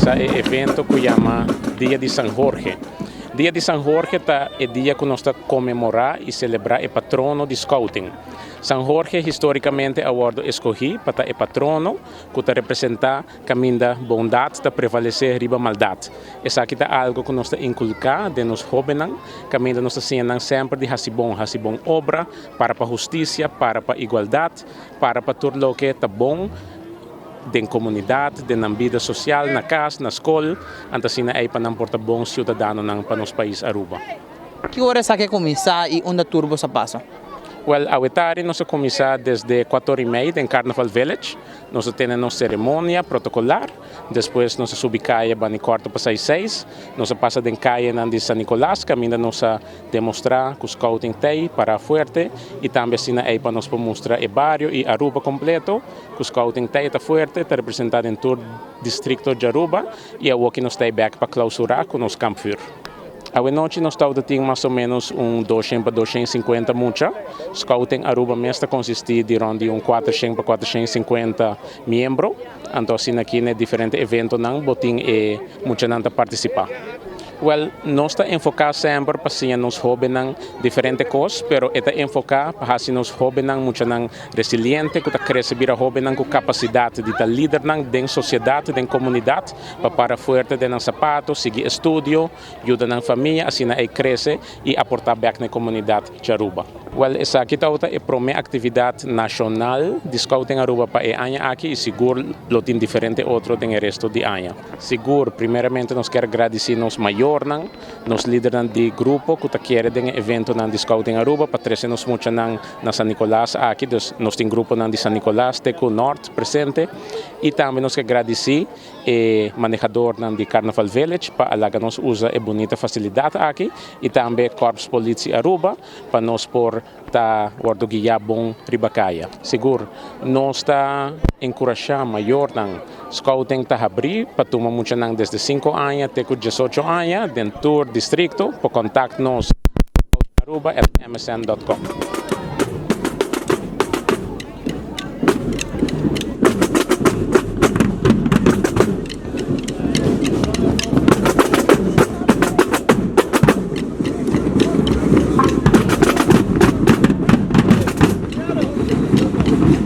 organizar el evento que llama Día de San Jorge. Día de San Jorge es el día que nos está conmemorar y celebrar el patrono de Scouting. San Jorge históricamente ha sido escogido para el patrono que representa caminda bondad de prevalecer riba maldad. Es aquí algo que nos está inculcado de los jóvenes, caminda nos está siempre de hasibon obra para justicia, para igualdad, para todo lo que está bom da comunidade, da vida social, na casa, na escola, assim aí para não portar bom cidadão para nosso país Aruba. Que horas é que começa e onde turbo se passa? Well, a tarde nós começamos desde 4:30 em Carnival Village. Nós temos nossa cerimônia protocolar. Depois nós subimos para 5:45. Nós passamos em caia de San Nicolás, caminho nós demonstrar que o scouting tem para forte e também assim aí para nós mostrar o barrio e Aruba completo, que o scouting tem está forte, está representado em todo o distrito de Aruba e é o que nós temos back para clausurar com os campfir. A noite nós estamos tendo mais ou menos 200 a 250 mucha. Scouting Aruba mesmo consiste de 400 a 450 membros. Então, assim aqui é diferente evento não botem e muita gente participar. Well, nós estamos enfocados sempre para nos jovens diferentes coisas, mas está enfocado para nos jovens muito resilientes, que crescem para jovens com capacidade de estar líder da sociedade, da comunidade, para forte de sapatos, seguir estudo, ajudar na família, assim aí cresce e aportar back na comunidade de Aruba. Well, essa aqui é a primeira atividade nacional de Scouting Aruba para o ano aqui e seguro lo tem diferente outro no resto do ano. Seguro, primeiramente nós queremos agradecer nos maiores nos líderes de grupo que querem um evento de Scouting Aruba para trazer-nos muito na San Nicolás aqui, nós temos grupo de San Nicolás, Teco Norte presente e também nós queremos agradecer o manejador de Carnival Village para que nos usa a bonita facilidade aqui e também Corpus Polícia Aruba para nos por estar guiar bom ribacaia. Seguro, nós está encorajando maior Scouting está abrir para tomar muito desde 5 anos até 18 anos dentro do distrito para contato nos Aruba@msn.com.